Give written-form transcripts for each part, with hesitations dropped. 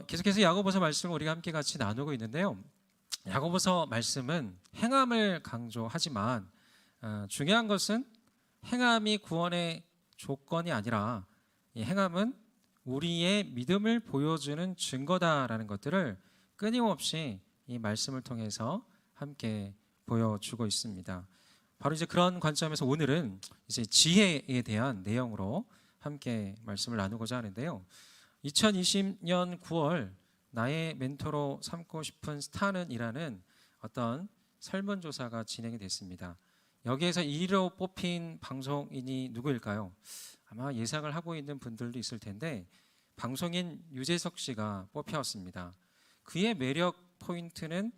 계속해서 야고보서 말씀을 우리가 함께 같이 나누고 있는데요. 야고보서 말씀은 행함을 강조하지만 중요한 것은 행함이 구원의 조건이 아니라 이 행함은 우리의 믿음을 보여주는 증거다라는 것들을 끊임없이 이 말씀을 통해서 함께 보여주고 있습니다. 바로 이제 그런 관점에서 오늘은 이제 지혜에 대한 내용으로 함께 말씀을 나누고자 하는데요. 2020년 9월 나의 멘토로 삼고 싶은 스타는이라는 어떤 설문조사가 진행이 됐습니다. 여기에서 1위로 뽑힌 방송인이 누구일까요? 아마 예상을 하고 있는 분들도 있을 텐데 방송인 유재석 씨가 뽑혔습니다. 그의 매력 포인트는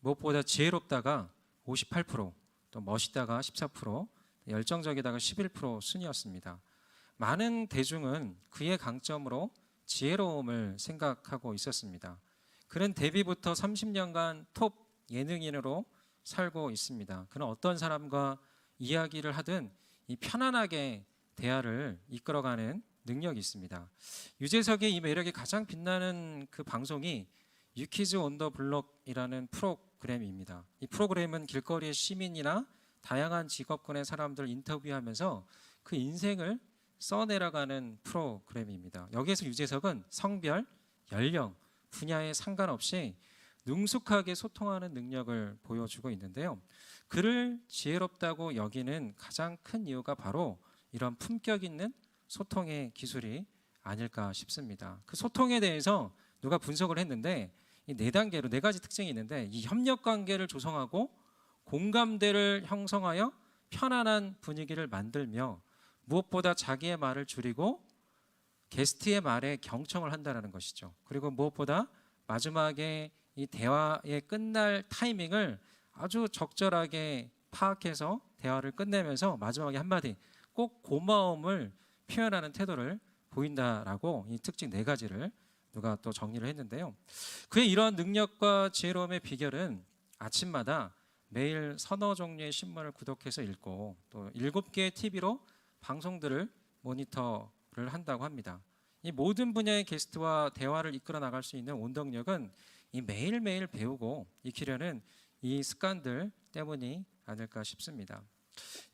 무엇보다 지혜롭다가 58%, 또 멋있다가 14%, 열정적이다가 11% 순이었습니다. 많은 대중은 그의 강점으로 지혜로움을 생각하고 있었습니다. 그는 데뷔부터 30년간 톱 예능인으로 살고 있습니다. 그는 어떤 사람과 이야기를 하든 이 편안하게 대화를 이끌어가는 능력이 있습니다. 유재석의 이 매력이 가장 빛나는 그 방송이 유키즈 온 더 블록이라는 프로그램입니다. 이 프로그램은 길거리의 시민이나 다양한 직업군의 사람들을 인터뷰하면서 그 인생을 써내려가는 프로그램입니다. 여기에서 유재석은 성별, 연령, 분야에 상관없이 능숙하게 소통하는 능력을 보여주고 있는데요. 그를 지혜롭다고 여기는 가장 큰 이유가 바로 이런 품격 있는 소통의 기술이 아닐까 싶습니다. 그 소통에 대해서 누가 분석을 했는데 이 4단계로 4가지 특징이 있는데 이 협력 관계를 조성하고 공감대를 형성하여 편안한 분위기를 만들며 무엇보다 자기의 말을 줄이고 게스트의 말에 경청을 한다는 것이죠. 그리고 무엇보다 마지막에 이 대화의 끝날 타이밍을 아주 적절하게 파악해서 대화를 끝내면서 마지막에 한마디 꼭 고마움을 표현하는 태도를 보인다라고 이 특징 4가지를 누가 또 정리를 했는데요. 그의 이러한 능력과 지혜로움의 비결은 아침마다 매일 서너 종류의 신문을 구독해서 읽고 또 7개의 TV로 방송들을 모니터를 한다고 합니다. 이 모든 분야의 게스트와 대화를 이끌어 나갈 수 있는 원동력은 이 매일매일 배우고 익히려는 이 습관들 때문이 아닐까 싶습니다.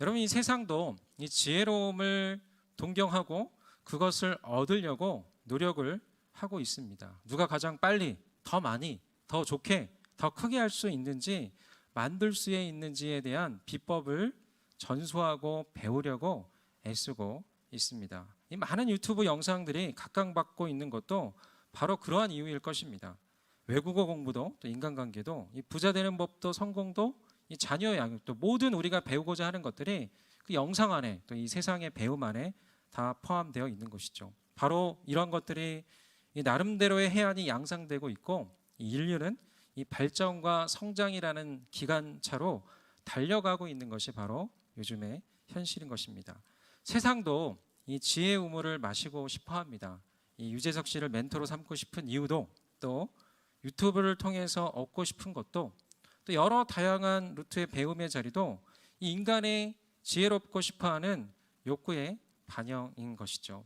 여러분, 이 세상도 이 지혜로움을 동경하고 그것을 얻으려고 노력을 하고 있습니다. 누가 가장 빨리, 더 많이, 더 좋게, 더 크게 할 수 있는지 만들 수 있는지에 대한 비법을 전수하고 배우려고 애쓰고 있습니다. 이 많은 유튜브 영상들이 각광받고 있는 것도 바로 그러한 이유일 것입니다. 외국어 공부도 또 인간관계도 이 부자 되는 법도 성공도 이 자녀 양육도 모든 우리가 배우고자 하는 것들이 그 영상 안에 또 이 세상의 배움 안에 다 포함되어 있는 것이죠. 바로 이런 것들이 이 나름대로의 해안이 양상되고 있고 이 인류는 이 발전과 성장이라는 기관차로 달려가고 있는 것이 바로 요즘의 현실인 것입니다. 세상도 이 지혜의 우물을 마시고 싶어 합니다. 이 유재석 씨를 멘토로 삼고 싶은 이유도 또 유튜브를 통해서 얻고 싶은 것도 또 여러 다양한 루트의 배움의 자리도 이 인간의 지혜롭고 싶어하는 욕구의 반영인 것이죠.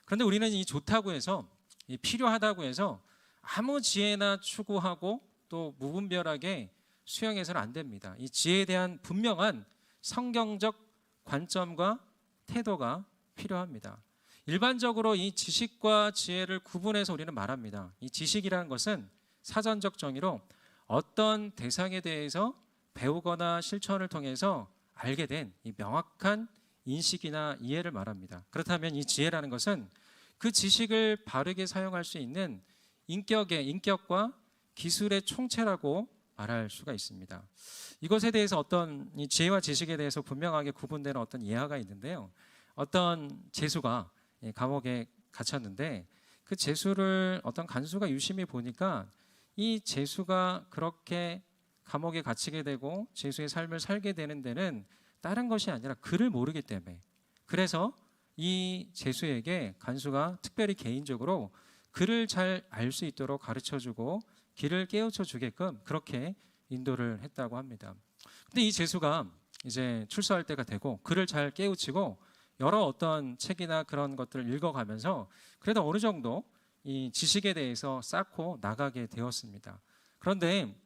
그런데 우리는 이 좋다고 해서 이 필요하다고 해서 아무 지혜나 추구하고 또 무분별하게 수용해서는 안 됩니다. 이 지혜에 대한 분명한 성경적 관점과 태도가 필요합니다. 일반적으로 이 지식과 지혜를 구분해서 우리는 말합니다. 이 지식이라는 것은 사전적 정의로 어떤 대상에 대해서 배우거나 실천을 통해서 알게 된 이 명확한 인식이나 이해를 말합니다. 그렇다면 이 지혜라는 것은 그 지식을 바르게 사용할 수 있는 인격과 기술의 총체라고 말할 수가 있습니다. 이것에 대해서 어떤 이 지혜와 지식에 대해서 분명하게 구분되는 어떤 예화가 있는데요. 어떤 죄수가 감옥에 갇혔는데 그 죄수를 어떤 간수가 유심히 보니까 이 죄수가 그렇게 감옥에 갇히게 되고 죄수의 삶을 살게 되는 데는 다른 것이 아니라 그를 모르기 때문에, 그래서 이 죄수에게 간수가 특별히 개인적으로 그를 잘 알 수 있도록 가르쳐주고 길을 깨우쳐 주게끔 그렇게 인도를 했다고 합니다. 근데 이 죄수가 이제 출소할 때가 되고 그를 잘 깨우치고 여러 어떤 책이나 그런 것들을 읽어가면서 그래도 어느 정도 이 지식에 대해서 쌓고 나가게 되었습니다. 그런데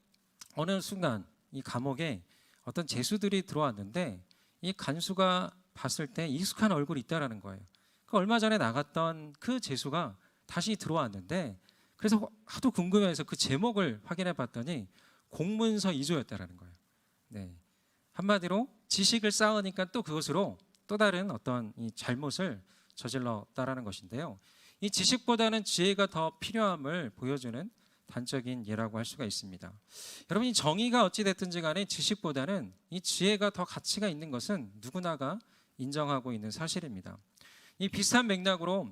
어느 순간 이 감옥에 어떤 죄수들이 들어왔는데 이 간수가 봤을 때 익숙한 얼굴이 있다라는 거예요. 그 얼마 전에 나갔던 그 죄수가 다시 들어왔는데, 그래서 하도 궁금해서 그 제목을 확인해 봤더니 공문서 2조였다라는 거예요. 네. 한마디로 지식을 쌓으니까 또 그것으로 또 다른 어떤 이 잘못을 저질렀다라는 것인데요. 이 지식보다는 지혜가 더 필요함을 보여주는 단적인 예라고 할 수가 있습니다. 여러분, 이 정의가 어찌 됐든지 간에 지식보다는 이 지혜가 더 가치가 있는 것은 누구나가 인정하고 있는 사실입니다. 이 비슷한 맥락으로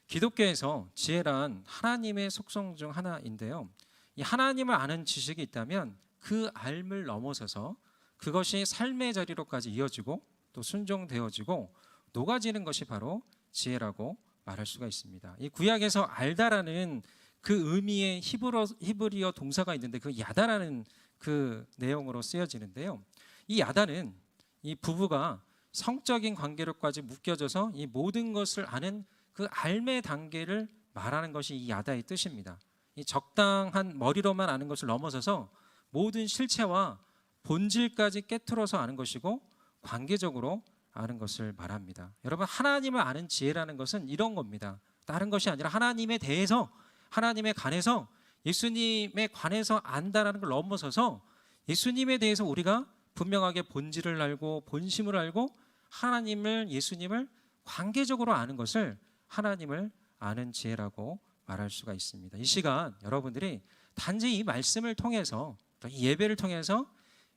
기독교에서 지혜란 하나님의 속성 중 하나인데요. 이 하나님을 아는 지식이 있다면 그 알을 넘어서서 그것이 삶의 자리로까지 이어지고 또 순종되어지고 녹아지는 것이 바로 지혜라고 말할 수가 있습니다. 이 구약에서 알다라는 그 의미의 히브리어 동사가 있는데 그 야다라는 그 내용으로 쓰여지는데요. 이 야다는 이 부부가 성적인 관계로까지 묶여져서 이 모든 것을 아는 그 알매 단계를 말하는 것이 이 야다의 뜻입니다. 이 적당한 머리로만 아는 것을 넘어서서 모든 실체와 본질까지 깨트려서 아는 것이고 관계적으로 아는 것을 말합니다. 여러분, 하나님을 아는 지혜라는 것은 이런 겁니다. 다른 것이 아니라 하나님에 대해서, 하나님에 관해서, 예수님에 관해서 안다라는 걸 넘어서서 예수님에 대해서 우리가 분명하게 본질을 알고 본심을 알고 하나님을, 예수님을 관계적으로 아는 것을 하나님을 아는 지혜라고 말할 수가 있습니다. 이 시간 여러분들이 단지 이 말씀을 통해서, 이 예배를 통해서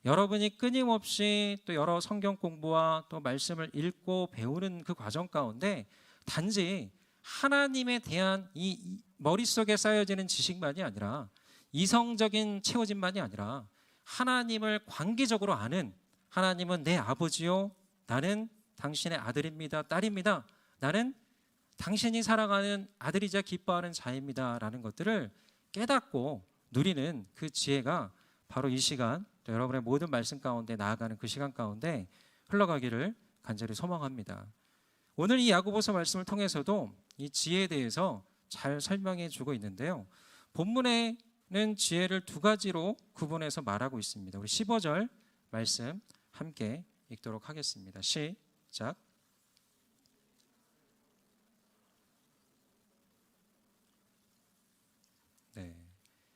여러분이 끊임없이 또 여러 성경 공부와 또 말씀을 읽고 배우는 그 과정 가운데 단지 하나님에 대한 이 머릿속에 쌓여지는 지식만이 아니라, 이성적인 채워짐만이 아니라 하나님을 관계적으로 아는, 하나님은 내 아버지요, 나는 당신의 아들입니다, 딸입니다, 나는 당신이 사랑하는 아들이자 기뻐하는 자입니다 라는 것들을 깨닫고 누리는 그 지혜가 바로 이 시간, 또 여러분의 모든 말씀 가운데 나아가는 그 시간 가운데 흘러가기를 간절히 소망합니다. 오늘 이 야고보서 말씀을 통해서도 이 지혜에 대해서 잘 설명해 주고 있는데요. 본문에는 지혜를 두 가지로 구분해서 말하고 있습니다. 우리 15절 말씀 함께 읽도록 하겠습니다. 시작. 네.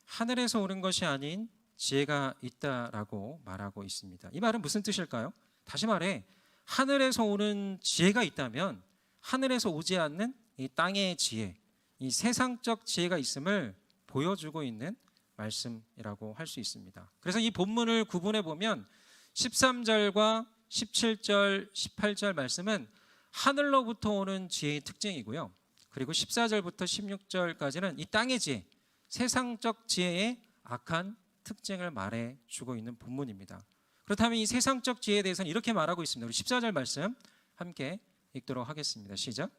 하늘에서 오는 것이 아닌 지혜가 있다라고 말하고 있습니다. 이 말은 무슨 뜻일까요? 다시 말해, 하늘에서 오는 지혜가 있다면 하늘에서 오지 않는 이 땅의 지혜, 이 세상적 지혜가 있음을 보여주고 있는 말씀이라고 할 수 있습니다. 그래서 이 본문을 구분해 보면 13절과 17절, 18절 말씀은 하늘로부터 오는 지혜의 특징이고요. 그리고 14절부터 16절까지는 이 땅의 지혜, 세상적 지혜의 악한 특징을 말해주고 있는 본문입니다. 그렇다면 이 세상적 지혜에 대해서는 이렇게 말하고 있습니다. 우리 14절 말씀 함께 읽도록 하겠습니다. 시작.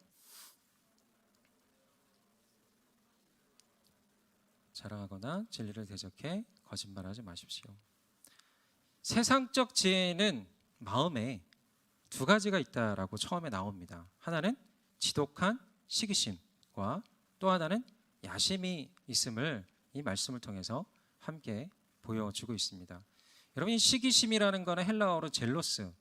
자랑하거나 진리를 대적해 거짓말하지 마십시오. 세상적 지혜는 마음에 두 가지가 있다라고 처음에 나옵니다. 하나는 지독한 시기심과 또 하나는 야심이 있음을 이 말씀을 통해서 함께 보여주고 있습니다. 여러분, 이 시기심이라는 것은 헬라어로 젤로스,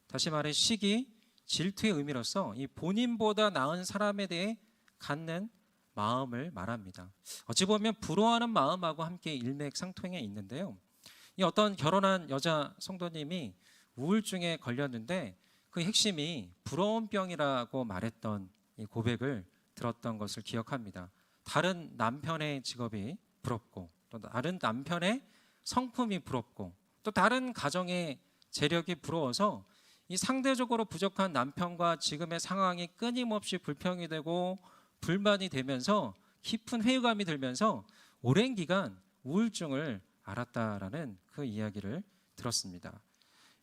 다시 말해 시기, 질투의 의미로서 이 본인보다 나은 사람에 대해 갖는 마음을 말합니다. 어찌 보면 부러워하는 마음하고 함께 일맥상통해 있는데요. 이 어떤 결혼한 여자 성도님이 우울증에 걸렸는데 그 핵심이 부러움병이라고 말했던 이 고백을 들었던 것을 기억합니다. 다른 남편의 직업이 부럽고 또 다른 남편의 성품이 부럽고 또 다른 가정의 재력이 부러워서 이 상대적으로 부족한 남편과 지금의 상황이 끊임없이 불평이 되고 불만이 되면서 깊은 회의감이 들면서 오랜 기간 우울증을 앓았다라는 그 이야기를 들었습니다.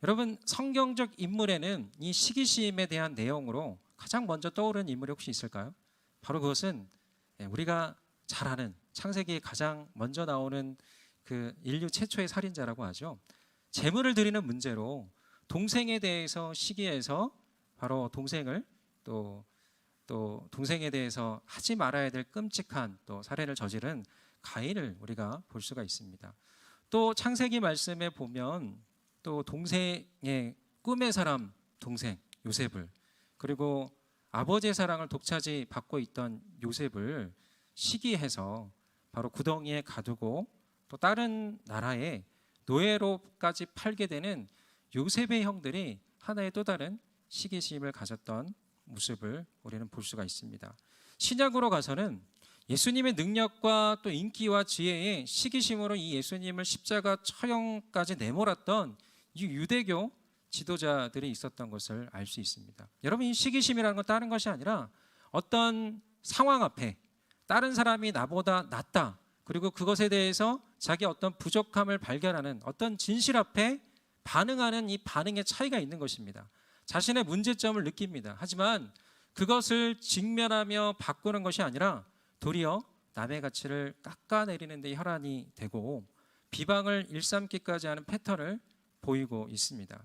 여러분, 성경적 인물에는 이 시기심에 대한 내용으로 가장 먼저 떠오르는 인물이 혹시 있을까요? 바로 그것은 우리가 잘 아는 창세기에 가장 먼저 나오는 그 인류 최초의 살인자라고 하죠. 재물을 드리는 문제로 동생에 대해서 시기해서 바로 동생을 또 또 동생에 대해서 하지 말아야 될 끔찍한 또 살해를 저지른 가인을 우리가 볼 수가 있습니다. 또 창세기 말씀에 보면 또 동생의 꿈의 사람 동생 요셉을, 그리고 아버지의 사랑을 독차지 받고 있던 요셉을 시기해서 바로 구덩이에 가두고 또 다른 나라에 노예로까지 팔게 되는 요셉의 형들이 하나의 또 다른 시기심을 가졌던 모습을 우리는 볼 수가 있습니다. 신약으로 가서는 예수님의 능력과 또 인기와 지혜의 시기심으로 이 예수님을 십자가 처형까지 내몰았던 이 유대교 지도자들이 있었던 것을 알 수 있습니다. 여러분, 이 시기심이라는 건 다른 것이 아니라 어떤 상황 앞에 다른 사람이 나보다 낫다, 그리고 그것에 대해서 자기 어떤 부족함을 발견하는 어떤 진실 앞에 반응하는 이 반응의 차이가 있는 것입니다. 자신의 문제점을 느낍니다. 하지만 그것을 직면하며 바꾸는 것이 아니라 도리어 남의 가치를 깎아내리는 데 혈안이 되고 비방을 일삼기까지 하는 패턴을 보이고 있습니다.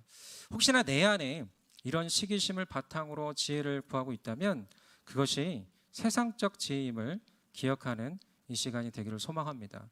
혹시나 내 안에 이런 시기심을 바탕으로 지혜를 구하고 있다면 그것이 세상적 지혜임을 기억하는 이 시간이 되기를 소망합니다.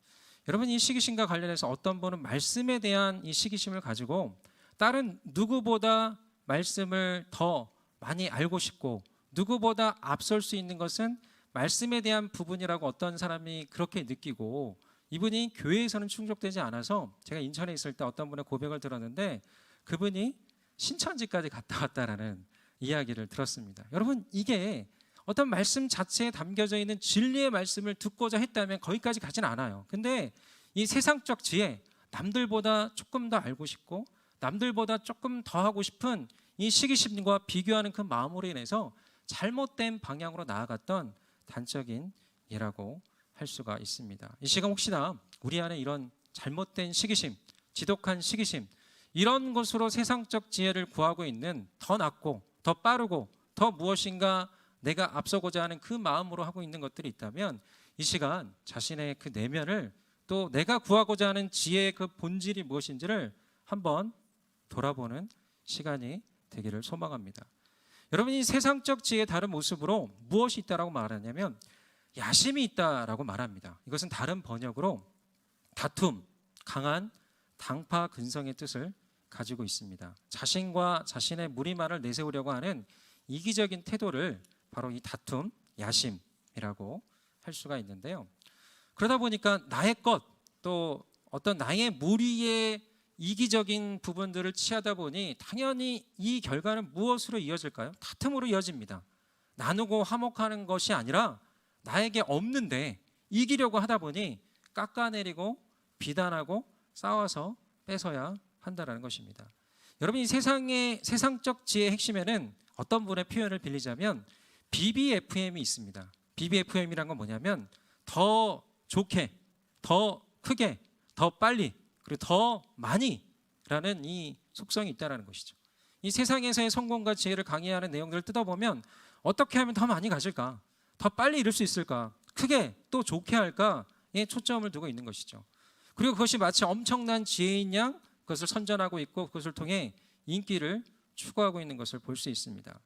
여러분, 이 시기심과 관련해서 어떤 분은 말씀에 대한 이 시기심을 가지고 다른 누구보다 말씀을 더 많이 알고 싶고 누구보다 앞설 수 있는 것은 말씀에 대한 부분이라고 어떤 사람이 그렇게 느끼고, 이분이 교회에서는 충족되지 않아서 제가 인천에 있을 때 어떤 분의 고백을 들었는데 그분이 신천지까지 갔다 왔다라는 이야기를 들었습니다. 여러분, 이게 어떤 말씀 자체에 담겨져 있는 진리의 말씀을 듣고자 했다면 거기까지 가진 않아요. 근데 이 세상적 지혜, 남들보다 조금 더 알고 싶고 남들보다 조금 더 하고 싶은 이 시기심과 비교하는 그 마음으로 인해서 잘못된 방향으로 나아갔던 단적인 예라고 할 수가 있습니다. 이 시간 혹시나 우리 안에 이런 잘못된 시기심, 지독한 시기심, 이런 것으로 세상적 지혜를 구하고 있는 더 낫고 더 빠르고 더 무엇인가 내가 앞서고자 하는 그 마음으로 하고 있는 것들이 있다면 이 시간 자신의 그 내면을, 또 내가 구하고자 하는 지혜의 그 본질이 무엇인지를 한번 돌아보는 시간이 되기를 소망합니다. 여러분이 세상적 지혜의 다른 모습으로 무엇이 있다라고 말하냐면 야심이 있다라고 말합니다. 이것은 다른 번역으로 다툼, 강한 당파 근성의 뜻을 가지고 있습니다. 자신과 자신의 무리만을 내세우려고 하는 이기적인 태도를 바로 이 다툼, 야심이라고 할 수가 있는데요. 그러다 보니까 나의 것, 또 어떤 나의 무리의 이기적인 부분들을 취하다 보니 당연히 이 결과는 무엇으로 이어질까요? 다툼으로 이어집니다. 나누고 화목하는 것이 아니라 나에게 없는데 이기려고 하다 보니 깎아내리고 비난하고 싸워서 뺏어야 한다는 것입니다. 여러분, 이 세상적 지혜의 핵심에는 어떤 분의 표현을 빌리자면 BBFM이 있습니다. BBFM이란 건 뭐냐면 더 좋게, 더 크게, 더 빨리, 그리고 더 많이라는 이 속성이 있다는 것이죠. 이 세상에서의 성공과 지혜를 강의하는 내용들을 뜯어보면 어떻게 하면 더 많이 가질까, 더 빨리 이룰 수 있을까, 크게 또 좋게 할까에 초점을 두고 있는 것이죠. 그리고 그것이 마치 엄청난 지혜인 양 그것을 선전하고 있고 그것을 통해 인기를 추구하고 있는 것을 볼 수 있습니다.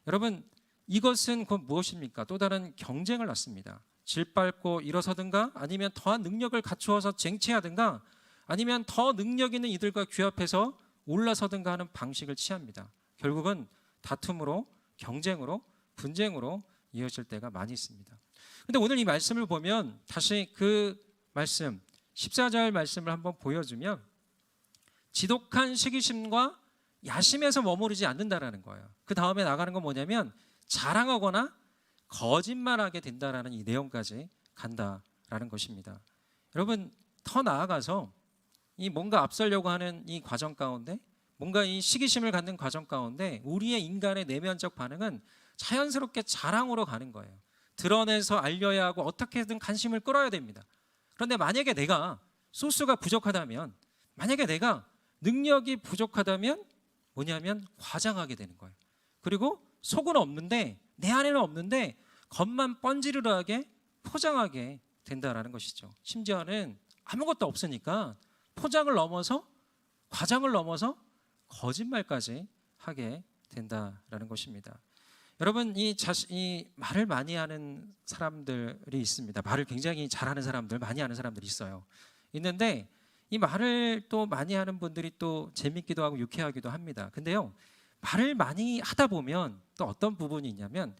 여러분, 이것은 곧 무엇입니까? 또 다른 경쟁을 낳습니다. 질밟고 일어서든가, 아니면 더한 능력을 갖추어서 쟁취하든가, 아니면 더 능력 있는 이들과 규합해서 올라서든가 하는 방식을 취합니다. 결국은 다툼으로, 경쟁으로, 분쟁으로 이어질 때가 많이 있습니다. 그런데 오늘 이 말씀을 보면 다시 그 말씀 14절 말씀을 한번 보여주면 지독한 시기심과 야심에서 머무르지 않는다라는 거예요. 그 다음에 나가는 건 뭐냐면 자랑하거나 거짓말하게 된다라는 이 내용까지 간다라는 것입니다. 여러분, 더 나아가서 이 뭔가 앞서려고 하는 이 과정 가운데, 뭔가 이 시기심을 갖는 과정 가운데 우리의 인간의 내면적 반응은 자연스럽게 자랑으로 가는 거예요. 드러내서 알려야 하고 어떻게든 관심을 끌어야 됩니다. 그런데 만약에 내가 소스가 부족하다면, 만약에 내가 능력이 부족하다면 뭐냐면 과장하게 되는 거예요. 그리고 속은 없는데, 내 안에는 없는데 겉만 번지르르하게 포장하게 된다라는 것이죠. 심지어는 아무것도 없으니까 포장을 넘어서, 과장을 넘어서 거짓말까지 하게 된다라는 것입니다. 여러분 이 말을 많이 하는 사람들이 있습니다. 말을 굉장히 잘하는 사람들, 많이 하는 사람들이 있는데 이 말을 또 많이 하는 분들이 또 재밌기도 하고 유쾌하기도 합니다. 근데요, 말을 많이 하다 보면 또 어떤 부분이 있냐면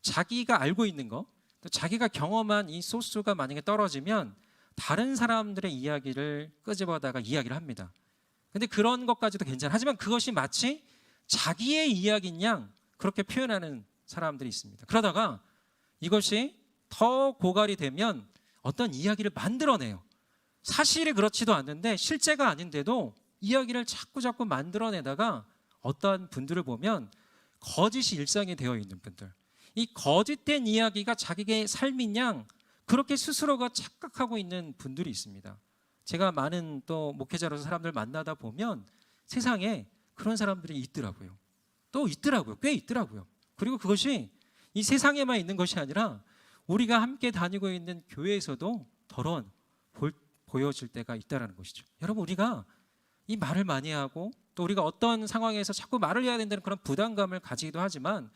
자기가 알고 있는 거, 또 자기가 경험한 이 소스가 만약에 떨어지면 다른 사람들의 이야기를 끄집어다가 이야기를 합니다. 근데 그런 것까지도 괜찮아. 하지만 그것이 마치 자기의 이야기인 양 그렇게 표현하는 사람들이 있습니다. 그러다가 이것이 더 고갈이 되면 어떤 이야기를 만들어내요. 사실이 그렇지도 않는데 실제가 아닌데도 이야기를 자꾸 만들어내다가 어떠한 분들을 보면 거짓이 일상이 되어 있는 분들, 이 거짓된 이야기가 자기의 삶인 양 그렇게 스스로가 착각하고 있는 분들이 있습니다. 제가 많은 또 목회자로서 사람들 만나다 보면 세상에 그런 사람들이 있더라고요. 또 있더라고요. 꽤 있더라고요. 그리고 그것이 이 세상에만 있는 것이 아니라 우리가 함께 다니고 있는 교회에서도 더러운 보여질 때가 있다는 것이죠. 여러분, 우리가 이 말을 많이 하고 또 우리가 어떤 상황에서 자꾸 말을 해야 된다는 그런 부담감을 가지기도 하지만,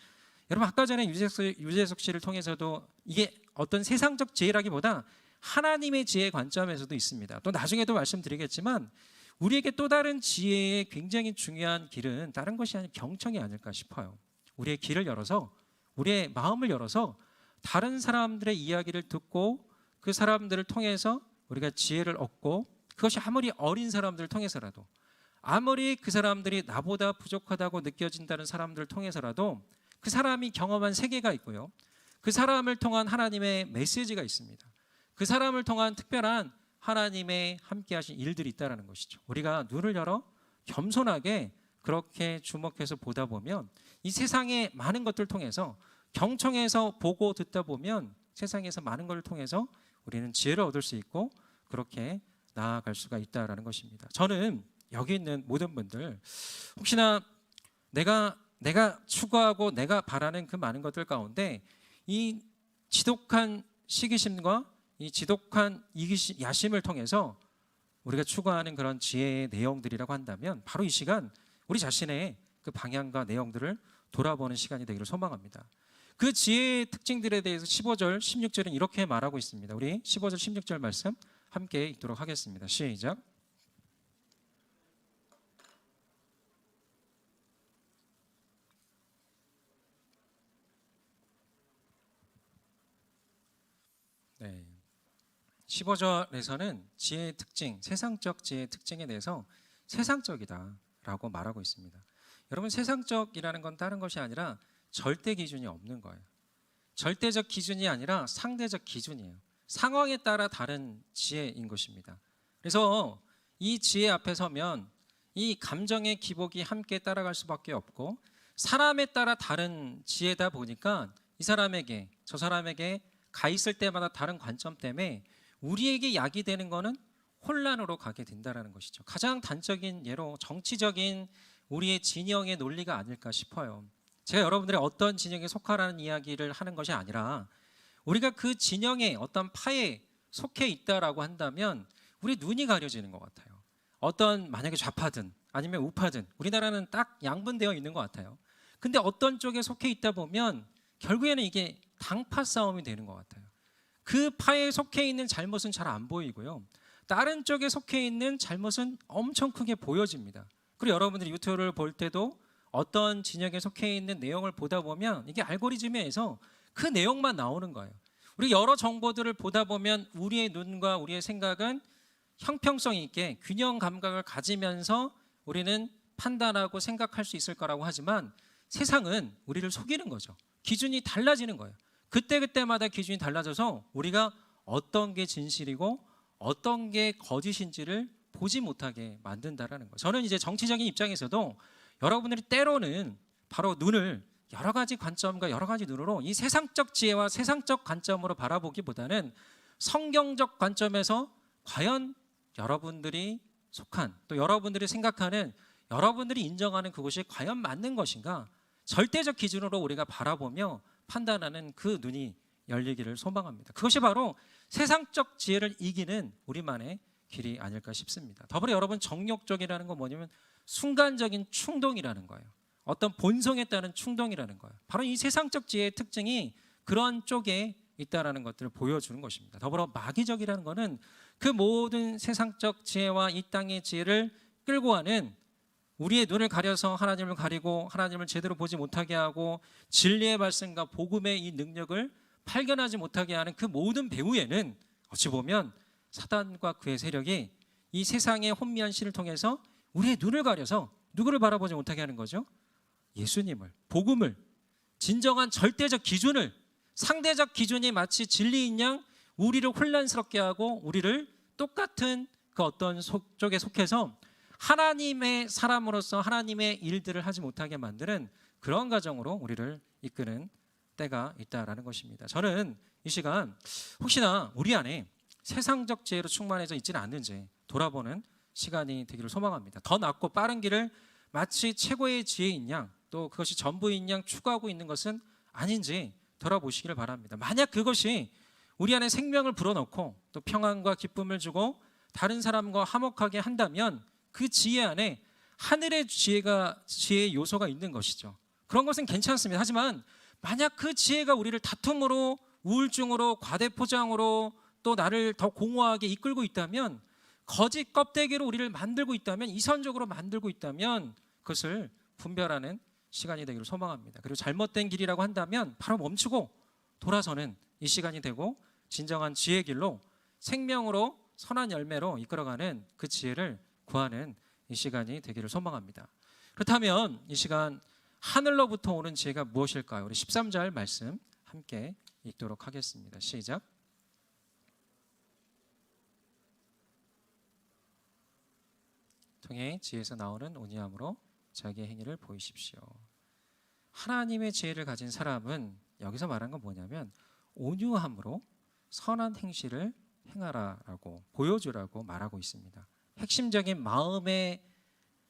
여러분 아까 전에 유재석 씨를 통해서도 이게 어떤 세상적 지혜라기보다 하나님의 지혜의 관점에서도 있습니다. 또 나중에도 말씀드리겠지만 우리에게 또 다른 지혜의 굉장히 중요한 길은 다른 것이 아닌 경청이 아닐까 싶어요. 우리의 길을 열어서, 우리의 마음을 열어서 다른 사람들의 이야기를 듣고 그 사람들을 통해서 우리가 지혜를 얻고, 그것이 아무리 어린 사람들을 통해서라도, 아무리 그 사람들이 나보다 부족하다고 느껴진다는 사람들을 통해서라도 그 사람이 경험한 세계가 있고요, 그 사람을 통한 하나님의 메시지가 있습니다. 그 사람을 통한 특별한 하나님의 함께 하신 일들이 있다는 것이죠. 우리가 눈을 열어 겸손하게 그렇게 주목해서 보다 보면 이 세상의 많은 것들을 통해서, 경청해서 보고 듣다 보면 세상에서 많은 것을 통해서 우리는 지혜를 얻을 수 있고 그렇게 나아갈 수가 있다는 것입니다. 저는 여기 있는 모든 분들, 혹시나 내가 추구하고 내가 바라는 그 많은 것들 가운데 이 지독한 시기심과 이 지독한 야심을 통해서 우리가 추구하는 그런 지혜의 내용들이라고 한다면 바로 이 시간 우리 자신의 그 방향과 내용들을 돌아보는 시간이 되기를 소망합니다. 그 지혜의 특징들에 대해서 15절, 16절은 이렇게 말하고 있습니다. 우리 15절, 16절 말씀 함께 읽도록 하겠습니다. 시작. 네. 15절에서는 지혜의 특징, 세상적 지혜의 특징에 대해서 세상적이다라고 말하고 있습니다. 여러분, 세상적이라는 건 다른 것이 아니라 절대 기준이 없는 거예요. 절대적 기준이 아니라 상대적 기준이에요. 상황에 따라 다른 지혜인 것입니다. 그래서 이 지혜 앞에 서면 이 감정의 기복이 함께 따라갈 수밖에 없고, 사람에 따라 다른 지혜다 보니까 이 사람에게 저 사람에게 가 있을 때마다 다른 관점 때문에 우리에게 약이 되는 것은 혼란으로 가게 된다는 것이죠. 가장 단적인 예로 정치적인 우리의 진영의 논리가 아닐까 싶어요. 제가 여러분들의 어떤 진영에 속하라는 이야기를 하는 것이 아니라 우리가 그 진영의 어떤 파에 속해 있다라고 한다면 우리 눈이 가려지는 것 같아요. 어떤 만약에 좌파든 아니면 우파든 우리나라는 딱 양분되어 있는 것 같아요. 근데 어떤 쪽에 속해 있다 보면 결국에는 이게 당파 싸움이 되는 것 같아요. 그 파에 속해 있는 잘못은 잘 안 보이고요, 다른 쪽에 속해 있는 잘못은 엄청 크게 보여집니다. 그리고 여러분들이 유튜브를 볼 때도 어떤 진영에 속해 있는 내용을 보다 보면 이게 알고리즘에서 그 내용만 나오는 거예요. 우리 여러 정보들을 보다 보면 우리의 눈과 우리의 생각은 형평성 있게 균형 감각을 가지면서 우리는 판단하고 생각할 수 있을 거라고 하지만 세상은 우리를 속이는 거죠. 기준이 달라지는 거예요. 그때그때마다 기준이 달라져서 우리가 어떤 게 진실이고 어떤 게 거짓인지를 보지 못하게 만든다라는 거예요. 저는 이제 정치적인 입장에서도 여러분들이 때로는 바로 눈을 여러 가지 관점과 여러 가지 눈으로 이 세상적 지혜와 세상적 관점으로 바라보기보다는 성경적 관점에서 과연 여러분들이 속한, 또 여러분들이 생각하는, 여러분들이 인정하는 그것이 과연 맞는 것인가, 절대적 기준으로 우리가 바라보며 판단하는 그 눈이 열리기를 소망합니다. 그것이 바로 세상적 지혜를 이기는 우리만의 길이 아닐까 싶습니다. 더불어 여러분, 정욕적이라는 건 뭐냐면 순간적인 충동이라는 거예요. 어떤 본성에 따른 충동이라는 거예요. 바로 이 세상적 지혜의 특징이 그런 쪽에 있다라는 것들을 보여주는 것입니다. 더불어 마귀적이라는 것은 그 모든 세상적 지혜와 이 땅의 지혜를 끌고 가는, 우리의 눈을 가려서 하나님을 가리고 하나님을 제대로 보지 못하게 하고 진리의 말씀과 복음의 이 능력을 발견하지 못하게 하는 그 모든 배후에는 어찌 보면 사단과 그의 세력이 이 세상의 혼미한 신을 통해서 우리의 눈을 가려서 누구를 바라보지 못하게 하는 거죠? 예수님을, 복음을, 진정한 절대적 기준을, 상대적 기준이 마치 진리인 양 우리를 혼란스럽게 하고 우리를 똑같은 그 어떤 쪽에 속해서 하나님의 사람으로서 하나님의 일들을 하지 못하게 만드는 그런 과정으로 우리를 이끄는 때가 있다라는 것입니다. 저는 이 시간 혹시나 우리 안에 세상적 지혜로 충만해져 있지는 않는지 돌아보는 시간이 되기를 소망합니다. 더 낫고 빠른 길을 마치 최고의 지혜인 양, 또 그것이 전부인 양 추구하고 있는 것은 아닌지 돌아보시기를 바랍니다. 만약 그것이 우리 안에 생명을 불어넣고 또 평안과 기쁨을 주고 다른 사람과 화목하게 한다면 그 지혜 안에 하늘의 지혜의 요소가 있는 것이죠. 그런 것은 괜찮습니다. 하지만 만약 그 지혜가 우리를 다툼으로, 우울증으로, 과대포장으로 또 나를 더 공허하게 이끌고 있다면, 거짓 껍데기로 우리를 만들고 있다면, 이선적으로 만들고 있다면 그것을 분별하는 시간이 되기를 소망합니다. 그리고 잘못된 길이라고 한다면 바로 멈추고 돌아서는 이 시간이 되고 진정한 지혜의 길로 생명으로 선한 열매로 이끌어가는 그 지혜를 구하는 이 시간이 되기를 소망합니다. 그렇다면 이 시간 하늘로부터 오는 지혜가 무엇일까요? 우리 13절 말씀 함께 읽도록 하겠습니다. 시작. 통해 지혜에서 나오는 온유함으로 자기의 행위를 보이십시오. 하나님의 지혜를 가진 사람은 여기서 말한 건 뭐냐면 온유함으로 선한 행실을 행하라라고, 보여주라고 말하고 있습니다. 핵심적인 마음의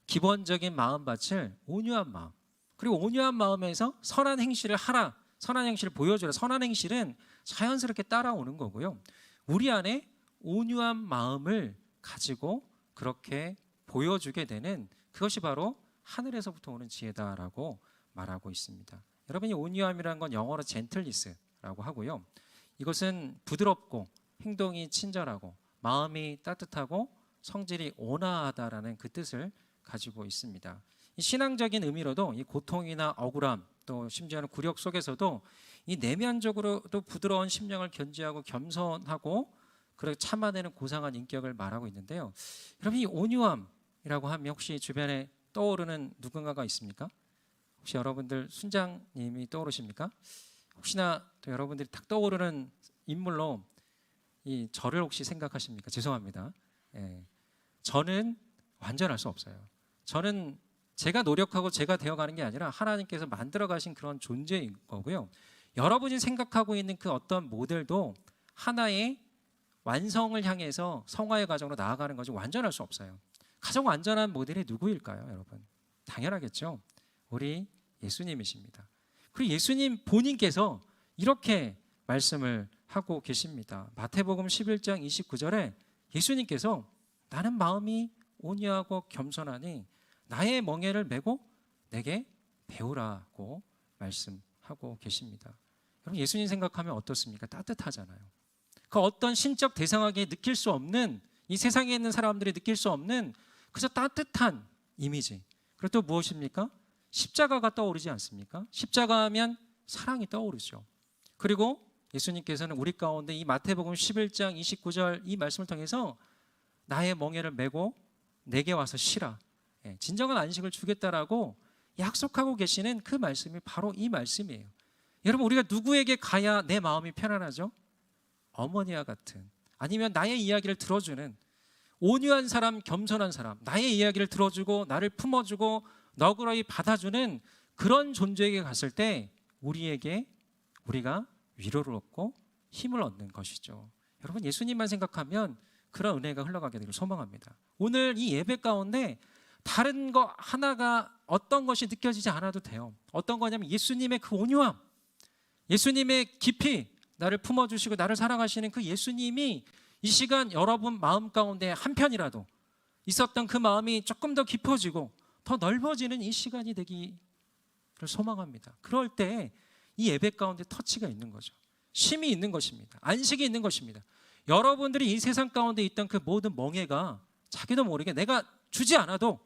기본적인 마음밭을 온유한 마음, 그리고 온유한 마음에서 선한 행실을 하라, 선한 행실을 보여주라. 선한 행실은 자연스럽게 따라오는 거고요. 우리 안에 온유한 마음을 가지고 그렇게 보여주게 되는 그것이 바로 하늘에서부터 오는 지혜다라고 말하고 있습니다. 여러분이 온유함이라는 건 영어로 젠틀리스라고 하고요. 이것은 부드럽고 행동이 친절하고 마음이 따뜻하고 성질이 온화하다라는 그 뜻을 가지고 있습니다. 이 신앙적인 의미로도 이 고통이나 억울함, 또 심지어는 굴욕 속에서도 이 내면적으로도 부드러운 심령을 견지하고 겸손하고 그렇게 참아내는 고상한 인격을 말하고 있는데요. 여러분, 이 온유함이라고 하면 혹시 주변에 떠오르는 누군가가 있습니까? 혹시 여러분들 순장님이 떠오르십니까? 혹시나 또 여러분들이 딱 떠오르는 인물로 이 저를 혹시 생각하십니까? 죄송합니다. 예. 저는 완전할 수 없어요. 저는 제가 노력하고 제가 되어가는 게 아니라 하나님께서 만들어 가신 그런 존재인 거고요. 여러분이 생각하고 있는 그 어떤 모델도 하나의 완성을 향해서 성화의 과정으로 나아가는 거지 완전할 수 없어요. 가장 완전한 모델이 누구일까요, 여러분? 당연하겠죠. 우리 예수님이십니다. 그리고 예수님 본인께서 이렇게 말씀을 하고 계십니다. 마태복음 11장 29절에 예수님께서 나는 마음이 온유하고 겸손하니 나의 멍에를 메고 내게 배우라고 말씀하고 계십니다. 여러분, 예수님 생각하면 어떻습니까? 따뜻하잖아요. 그 어떤 신적 대상하게 느낄 수 없는, 이 세상에 있는 사람들이 느낄 수 없는 그저 따뜻한 이미지. 그리고 또 무엇입니까? 십자가가 떠오르지 않습니까? 십자가 하면 사랑이 떠오르죠. 그리고 예수님께서는 우리 가운데 이 마태복음 11장 29절 이 말씀을 통해서 나의 멍에를 메고 내게 와서 쉬라, 진정한 안식을 주겠다라고 약속하고 계시는 그 말씀이 바로 이 말씀이에요. 여러분, 우리가 누구에게 가야 내 마음이 편안하죠? 어머니와 같은, 아니면 나의 이야기를 들어주는 온유한 사람, 겸손한 사람, 나의 이야기를 들어주고 나를 품어주고 너그러이 받아주는 그런 존재에게 갔을 때 우리가 위로를 얻고 힘을 얻는 것이죠. 여러분, 예수님만 생각하면 그런 은혜가 흘러가게 되기를 소망합니다. 오늘 이 예배 가운데 다른 거 하나가 어떤 것이 느껴지지 않아도 돼요. 어떤 거냐면 예수님의 그 온유함, 예수님의 깊이 나를 품어주시고 나를 사랑하시는 그 예수님이 이 시간 여러분 마음 가운데 한편이라도 있었던 그 마음이 조금 더 깊어지고 더 넓어지는 이 시간이 되기 소망합니다. 그럴 때 이 예배 가운데 터치가 있는 거죠. 쉼이 있는 것입니다. 안식이 있는 것입니다. 여러분들이 이 세상 가운데 있던 그 모든 멍해가 자기도 모르게 내가 주지 않아도,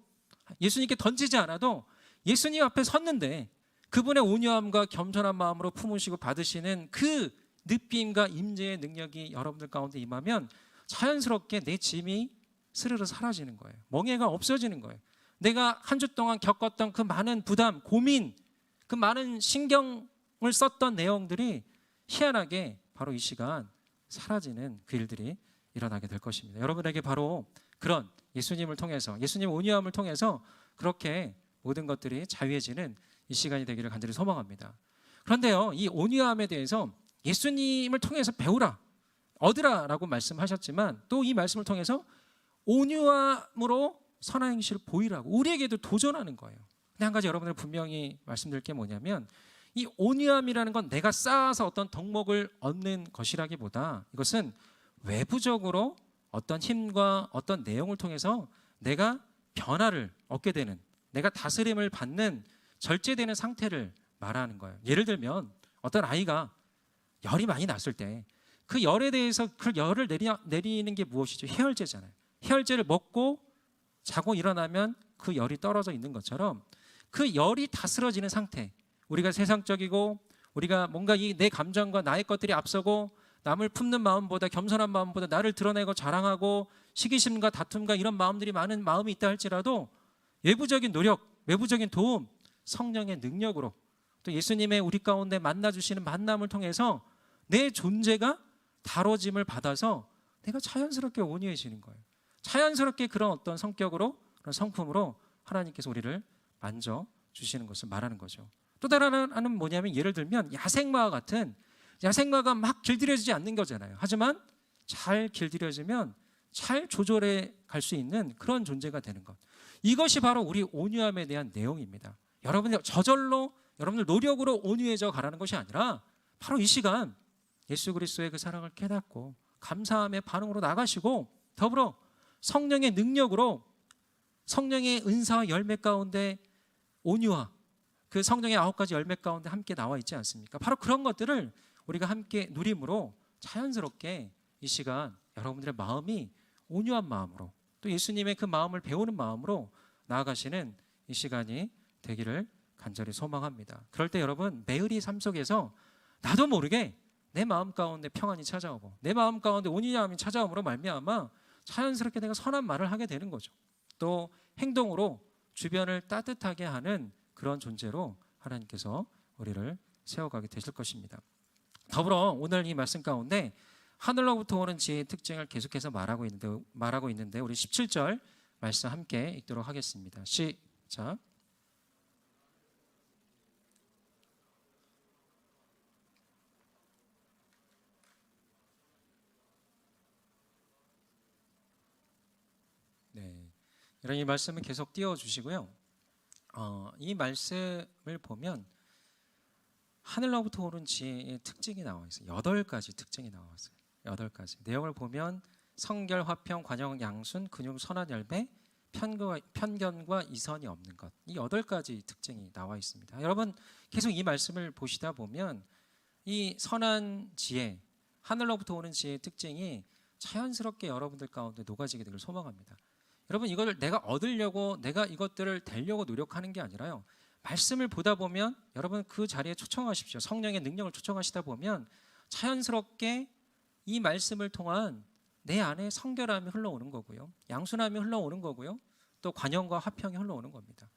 예수님께 던지지 않아도 예수님 앞에 섰는데 그분의 온유함과 겸손한 마음으로 품으시고 받으시는 그 느낌과 임재의 능력이 여러분들 가운데 임하면 자연스럽게 내 짐이 스르르 사라지는 거예요. 멍해가 없어지는 거예요. 내가 한 주 동안 겪었던 그 많은 부담, 고민, 그 많은 신경을 썼던 내용들이 희한하게 바로 이 시간 사라지는 그 일들이 일어나게 될 것입니다. 여러분에게 바로 그런 예수님을 통해서, 예수님 온유함을 통해서 그렇게 모든 것들이 자유해지는 이 시간이 되기를 간절히 소망합니다. 그런데요, 이 온유함에 대해서 예수님을 통해서 배우라, 얻으라라고 말씀하셨지만 또 이 말씀을 통해서 온유함으로 선한 행실을 보이라고 우리에게도 도전하는 거예요. 근데 한 가지 여러분들 분명히 말씀드릴 게 뭐냐면, 이 온유함이라는 건 내가 쌓아서 어떤 덕목을 얻는 것이라기보다 이것은 외부적으로 어떤 힘과 어떤 내용을 통해서 내가 변화를 얻게 되는, 내가 다스림을 받는 절제되는 상태를 말하는 거예요. 예를 들면 어떤 아이가 열이 많이 났을 때 그 열에 대해서 그 열을 내리는 게 무엇이죠? 해열제잖아요. 해열제를 먹고 자고 일어나면 그 열이 떨어져 있는 것처럼 그 열이 다스러지는 상태, 우리가 세상적이고 우리가 뭔가 이 내 감정과 나의 것들이 앞서고 남을 품는 마음보다, 겸손한 마음보다 나를 드러내고 자랑하고 시기심과 다툼과 이런 마음들이 많은 마음이 있다 할지라도 외부적인 노력, 외부적인 도움, 성령의 능력으로 또 예수님의 우리 가운데 만나주시는 만남을 통해서 내 존재가 다뤄짐을 받아서 내가 자연스럽게 온유해지는 거예요. 자연스럽게 그런 어떤 성격으로, 그런 성품으로 하나님께서 우리를 만져주시는 것을 말하는 거죠. 또 다른 하나는 뭐냐면, 예를 들면 야생마와 같은, 야생마가 막 길들여지지 않는 거잖아요. 하지만 잘 길들여지면 잘 조절해 갈 수 있는 그런 존재가 되는 것, 이것이 바로 우리 온유함에 대한 내용입니다. 여러분들 저절로, 여러분들 노력으로 온유해져 가라는 것이 아니라 바로 이 시간 예수 그리스도의 그 사랑을 깨닫고 감사함의 반응으로 나가시고 더불어 성령의 능력으로, 성령의 은사와 열매 가운데 온유와 그 성령의 9가지 열매 가운데 함께 나와 있지 않습니까? 바로 그런 것들을 우리가 함께 누림으로 자연스럽게 이 시간 여러분들의 마음이 온유한 마음으로, 또 예수님의 그 마음을 배우는 마음으로 나아가시는 이 시간이 되기를 간절히 소망합니다. 그럴 때 여러분, 매일의 삶 속에서 나도 모르게 내 마음 가운데 평안이 찾아오고 내 마음 가운데 온유함이 찾아옴으로 말미암아 자연스럽게 내가 선한 말을 하게 되는 거죠. 또 행동으로 주변을 따뜻하게 하는 그런 존재로 하나님께서 우리를 세워가게 되실 것입니다. 더불어 오늘 이 말씀 가운데 하늘로부터 오는 지혜의 특징을 계속해서 말하고 있는데 우리 17절 말씀 함께 읽도록 하겠습니다. 시작. 네, 이런 이 말씀을 계속 띄워주시고요. 이 말씀을 보면 하늘로부터 오는 지혜의 특징이 나와 있어요. 8가지 특징이 나와 있어요. 8가지 내용을 보면 성결, 화평, 관용, 양순, 근육, 선한 열매, 편견과 이선이 없는 것, 이 8가지 특징이 나와 있습니다. 여러분 계속 이 말씀을 보시다 보면 이 선한 지혜, 하늘로부터 오는 지혜의 특징이 자연스럽게 여러분들 가운데 녹아지게 되길 소망합니다. 여러분 이걸 내가 얻으려고, 내가 이것들을 되려고 노력하는 게 아니라요, 말씀을 보다 보면 여러분 그 자리에 초청하십시오. 성령의 능력을 초청하시다 보면 자연스럽게 이 말씀을 통한 내 안에 성결함이 흘러오는 거고요, 양순함이 흘러오는 거고요, 또 관용과 화평이 흘러오는 겁니다.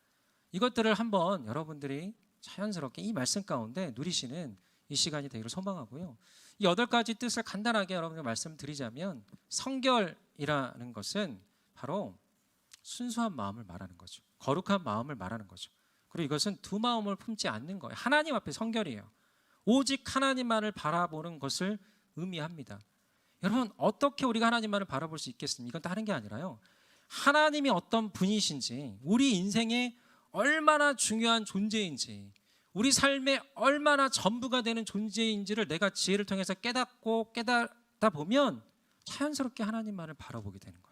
이것들을 한번 여러분들이 자연스럽게 이 말씀 가운데 누리시는 이 시간이 되기를 소망하고요. 이 8가지 뜻을 간단하게 여러분께 말씀드리자면, 성결이라는 것은 바로 순수한 마음을 말하는 거죠. 거룩한 마음을 말하는 거죠. 그리고 이것은 두 마음을 품지 않는 거예요. 하나님 앞에 성결이에요. 오직 하나님만을 바라보는 것을 의미합니다. 여러분 어떻게 우리가 하나님만을 바라볼 수 있겠습니까? 이건 다른 게 아니라요, 하나님이 어떤 분이신지, 우리 인생에 얼마나 중요한 존재인지, 우리 삶에 얼마나 전부가 되는 존재인지를 내가 지혜를 통해서 깨닫다 보면 자연스럽게 하나님만을 바라보게 되는 거예요.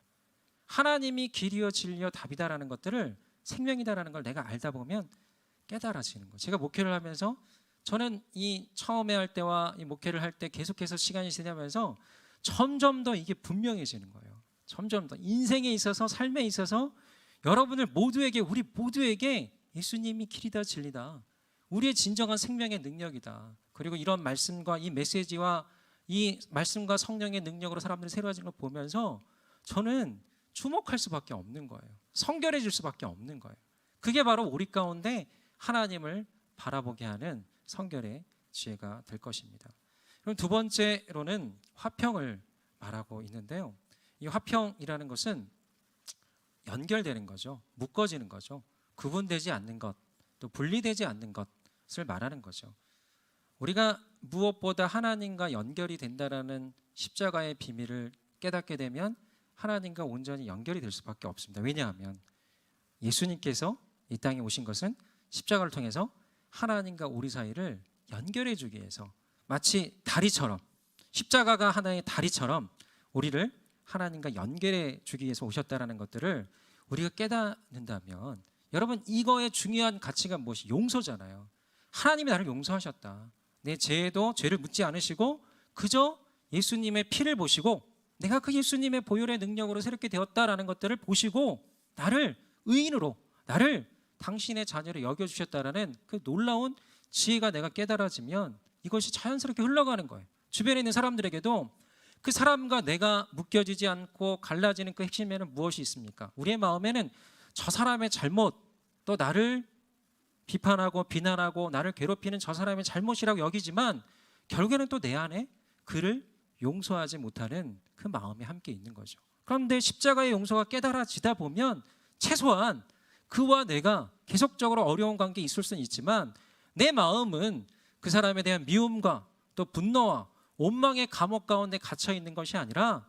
하나님이 길이요 진리요 답이다라는 것들을, 생명이다라는 걸 내가 알다 보면 깨달아지는 거예요. 제가 목회를 하면서 저는 이 처음에 할 때와 이 목회를 할 때 계속해서 시간이 지나면서 점점 더 이게 분명해지는 거예요. 점점 더 인생에 있어서 삶에 있어서 여러분들 모두에게 우리 모두에게 예수님이 길이다 진리다. 우리의 진정한 생명의 능력이다. 그리고 이런 말씀과 이 메시지와 이 말씀과 성령의 능력으로 사람들이 새로워지는 걸 보면서 저는 주목할 수밖에 없는 거예요. 성결해질 수밖에 없는 거예요. 그게 바로 우리 가운데 하나님을 바라보게 하는 성결의 지혜가 될 것입니다. 그럼 두 번째로는 화평을 말하고 있는데요. 이 화평이라는 것은 연결되는 거죠. 묶어지는 거죠. 구분되지 않는 것, 또 분리되지 않는 것을 말하는 거죠. 우리가 무엇보다 하나님과 연결이 된다라는 십자가의 비밀을 깨닫게 되면 하나님과 온전히 연결이 될 수밖에 없습니다. 왜냐하면 예수님께서 이 땅에 오신 것은 십자가를 통해서 하나님과 우리 사이를 연결해 주기 위해서, 마치 다리처럼, 십자가가 하나의 다리처럼 우리를 하나님과 연결해 주기 위해서 오셨다는 것들을 우리가 깨닫는다면, 여러분 이거의 중요한 가치가 무엇이? 용서잖아요. 하나님이 나를 용서하셨다. 내 죄에도 죄를 묻지 않으시고 그저 예수님의 피를 보시고 내가 그 예수님의 보혈의 능력으로 새롭게 되었다라는 것들을 보시고 나를 의인으로, 나를 당신의 자녀로 여겨주셨다라는 그 놀라운 지혜가 내가 깨달아지면 이것이 자연스럽게 흘러가는 거예요. 주변에 있는 사람들에게도 그 사람과 내가 묶여지지 않고 갈라지는 그 핵심에는 무엇이 있습니까? 우리의 마음에는 저 사람의 잘못, 또 나를 비판하고 비난하고 나를 괴롭히는 저 사람의 잘못이라고 여기지만 결국에는 또 내 안에 그를 용서하지 못하는 그 마음이 함께 있는 거죠. 그런데 십자가의 용서가 깨달아지다 보면 최소한 그와 내가 계속적으로 어려운 관계에 있을 수는 있지만 내 마음은 그 사람에 대한 미움과 또 분노와 원망의 감옥 가운데 갇혀 있는 것이 아니라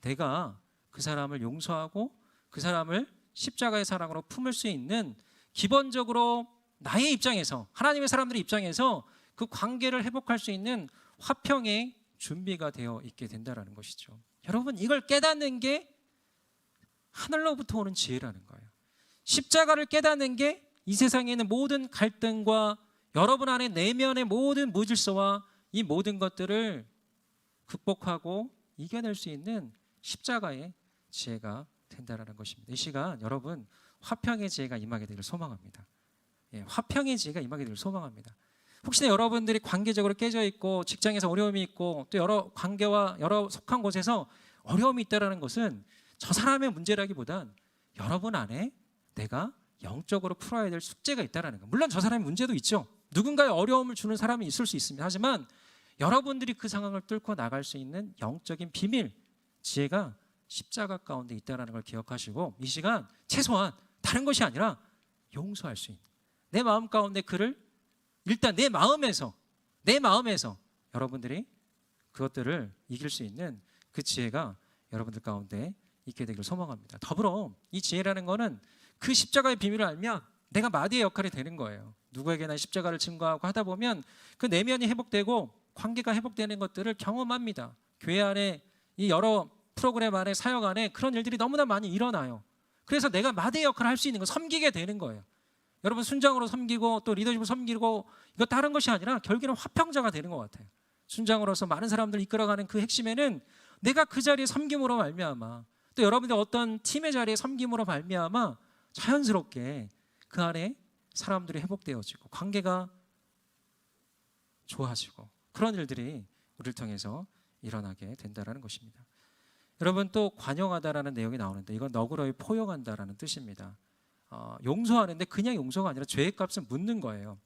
내가 그 사람을 용서하고 그 사람을 십자가의 사랑으로 품을 수 있는, 기본적으로 나의 입장에서, 하나님의 사람들의 입장에서 그 관계를 회복할 수 있는 화평의 준비가 되어 있게 된다는 것이죠. 여러분 이걸 깨닫는 게 하늘로부터 오는 지혜라는 거예요. 십자가를 깨닫는 게 이 세상에 있는 모든 갈등과 여러분 안에 내면의 모든 무질서와 이 모든 것들을 극복하고 이겨낼 수 있는 십자가의 지혜가 된다는 것입니다. 이 시간 여러분 화평의 지혜가 임하게 되기를 소망합니다. 화평의 지혜가 임하게 되기를 소망합니다. 혹시나 여러분들이 관계적으로 깨져 있고 직장에서 어려움이 있고 또 여러 관계와 여러 속한 곳에서 어려움이 있다는 것은 저 사람의 문제라기보단 여러분 안에 내가 영적으로 풀어야 될 숙제가 있다는 거. 물론 저 사람의 문제도 있죠. 누군가의 어려움을 주는 사람이 있을 수 있습니다. 하지만 여러분들이 그 상황을 뚫고 나갈 수 있는 영적인 비밀, 지혜가 십자가 가운데 있다는 걸 기억하시고 이 시간 최소한 다른 것이 아니라 용서할 수 있는, 내 마음 가운데 그를 일단 내 마음에서 여러분들이 그것들을 이길 수 있는 그 지혜가 여러분들 가운데 있게 되기를 소망합니다. 더불어 이 지혜라는 거는 그 십자가의 비밀을 알면 내가 마디의 역할이 되는 거예요. 누구에게나 십자가를 증거하고 하다 보면 그 내면이 회복되고 관계가 회복되는 것들을 경험합니다. 교회 안에 이 여러 프로그램 안에 사역 안에 그런 일들이 너무나 많이 일어나요. 그래서 내가 마디의 역할을 할 수 있는 거, 섬기게 되는 거예요. 여러분 순장으로 섬기고 또 리더십으로 섬기고 이거 다른 것이 아니라 결국에는 화평자가 되는 것 같아요. 순장으로서 많은 사람들을 이끌어가는 그 핵심에는 내가 그 자리에 섬김으로 말미암아, 또 여러분들 어떤 팀의 자리에 섬김으로 말미암아 자연스럽게 그 안에 사람들이 회복되어지고 관계가 좋아지고 그런 일들이 우리를 통해서 일어나게 된다는 것입니다. 여러분 또 관용하다라는 내용이 나오는데 이건 너그러이 포용한다라는 뜻입니다. 용서하는데 그냥 용서가 아니라 죄의 값은 묻는 거예요.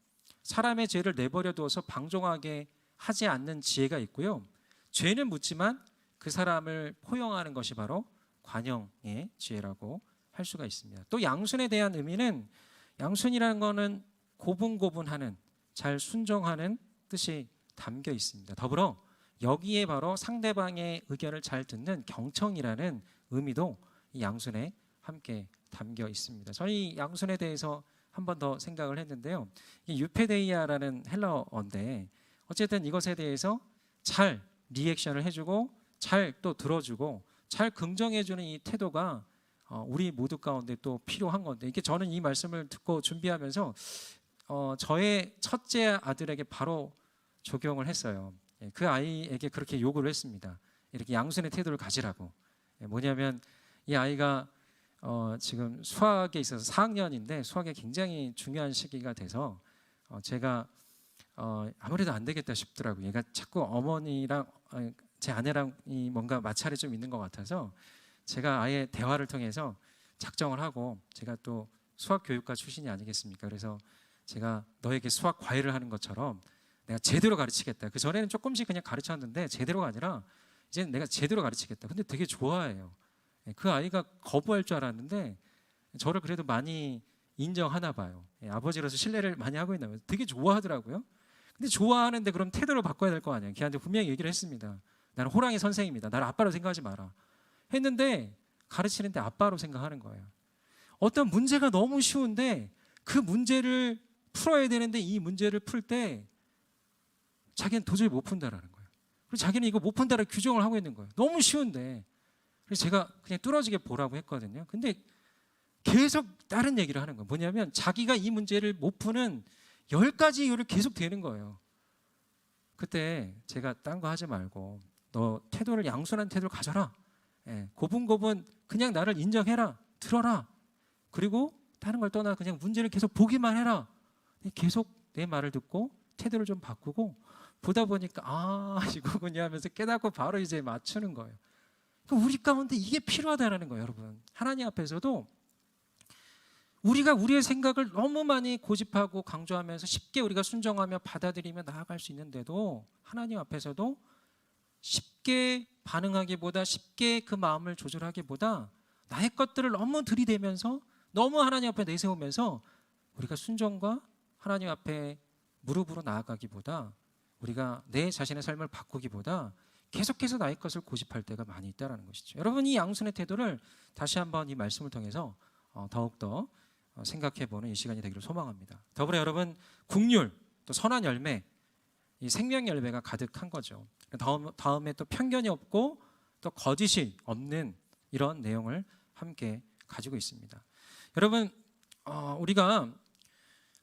사람의 죄를 내버려 두어서 방종하게 하지 않는 지혜가 있고요. 죄는 묻지만 그 사람을 포용하는 것이 바로 관용의 지혜라고 할 수가 있습니다. 또 양순에 대한 의미는, 양순이라는 것은 고분고분하는, 잘 순종하는 뜻이 담겨 있습니다. 더불어 여기에 바로 상대방의 의견을 잘 듣는 경청이라는 의미도 이 양순에 함께 담겨 있습니다. 저는 이 양순에 대해서 한 번 더 생각을 했는데요. 이 유페데이아라는 헬라어인데 어쨌든 이것에 대해서 잘 리액션을 해주고 잘 또 들어주고 잘 긍정해주는 이 태도가 우리 모두 가운데 또 필요한 건데, 이게 저는 이 말씀을 듣고 준비하면서 저의 첫째 아들에게 바로 적용을 했어요. 그 아이에게 그렇게 요구를 했습니다. 이렇게 양순의 태도를 가지라고. 뭐냐면 이 아이가 지금 수학에 있어서 4학년인데 수학에 굉장히 중요한 시기가 돼서 제가 아무래도 안 되겠다 싶더라고요. 얘가 자꾸 어머니랑 제 아내랑 뭔가 마찰이 좀 있는 것 같아서 제가 아예 대화를 통해서 작정을 하고, 제가 또 수학 교육과 출신이 아니겠습니까? 그래서 제가 너에게 수학 과외를 하는 것처럼 내가 제대로 가르치겠다. 그 전에는 조금씩 그냥 가르쳤는데 제대로가 아니라 이제 내가 제대로 가르치겠다. 근데 되게 좋아해요. 그 아이가 거부할 줄 알았는데 저를 그래도 많이 인정하나 봐요. 아버지로서 신뢰를 많이 하고 있나 봐요. 되게 좋아하더라고요. 근데 좋아하는데 그럼 태도를 바꿔야 될 거 아니에요. 걔한테 분명히 얘기를 했습니다. 나는 호랑이 선생입니다. 나를 아빠로 생각하지 마라. 했는데 가르치는데 아빠로 생각하는 거예요. 어떤 문제가 너무 쉬운데 그 문제를 풀어야 되는데 이 문제를 풀 때 자기는 도저히 못 푼다라는 거예요. 그리고 자기는 이거 못 푼다라고 규정을 하고 있는 거예요. 너무 쉬운데. 그래서 제가 그냥 뚫어지게 보라고 했거든요. 근데 계속 다른 얘기를 하는 거예요. 뭐냐면 자기가 이 문제를 못 푸는 10가지 이유를 계속 대는 거예요. 그때 제가 딴 거 하지 말고 너 태도를, 양순한 태도를 가져라. 고분고분 그냥 나를 인정해라. 들어라. 그리고 다른 걸 떠나 그냥 문제를 계속 보기만 해라. 계속 내 말을 듣고 태도를 좀 바꾸고 보다 보니까 이거군요 하면서 깨닫고 바로 이제 맞추는 거예요. 그러니까 우리 가운데 이게 필요하다는 거예요, 여러분. 하나님 앞에서도 우리가 우리의 생각을 너무 많이 고집하고 강조하면서 쉽게 우리가 순종하며 받아들이며 나아갈 수 있는데도 하나님 앞에서도 쉽게 반응하기보다, 쉽게 그 마음을 조절하기보다 나의 것들을 너무 들이대면서 너무 하나님 앞에 내세우면서 우리가 순종과 하나님 앞에 무릎으로 나아가기보다, 우리가 내 자신의 삶을 바꾸기보다 계속해서 나의 것을 고집할 때가 많이 있다는 것이죠. 여러분, 이 양순의 태도를 다시 한번 이 말씀을 통해서 더욱더 생각해보는 이 시간이 되기를 소망합니다. 더불어 여러분, 국률, 또 선한 열매, 이 생명 열매가 가득한 거죠. 다음에 또 편견이 없고 또 거짓이 없는 이런 내용을 함께 가지고 있습니다. 여러분, 우리가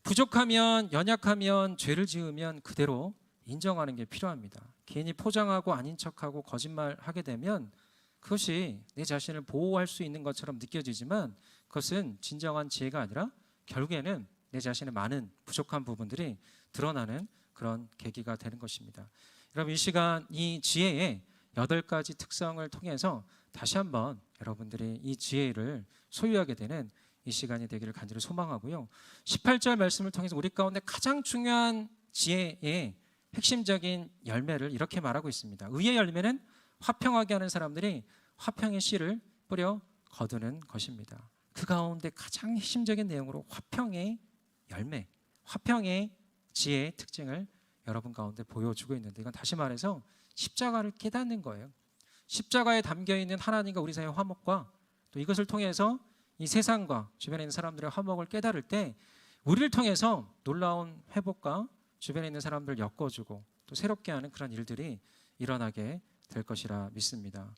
부족하면, 연약하면, 죄를 지으면 그대로 인정하는 게 필요합니다. 괜히 포장하고 아닌 척하고 거짓말하게 되면 그것이 내 자신을 보호할 수 있는 것처럼 느껴지지만 그것은 진정한 지혜가 아니라 결국에는 내 자신의 많은 부족한 부분들이 드러나는 그런 계기가 되는 것입니다. 여러분, 이 시간 이 지혜의 8가지 특성을 통해서 다시 한번 여러분들이 이 지혜를 소유하게 되는 이 시간이 되기를 간절히 소망하고요. 18절 말씀을 통해서 우리 가운데 가장 중요한 지혜의 핵심적인 열매를 이렇게 말하고 있습니다. 의의 열매는 화평하게 하는 사람들이 화평의 씨를 뿌려 거두는 것입니다. 그 가운데 가장 핵심적인 내용으로 화평의 열매, 화평의 지혜의 특징을 여러분 가운데 보여주고 있는데, 이건 다시 말해서 십자가를 깨닫는 거예요. 십자가에 담겨있는 하나님과 우리 사이의 화목과 또 이것을 통해서 이 세상과 주변에 있는 사람들의 화목을 깨달을 때 우리를 통해서 놀라운 회복과 주변에 있는 사람들을 엮어주고 또 새롭게 하는 그런 일들이 일어나게 될 것이라 믿습니다.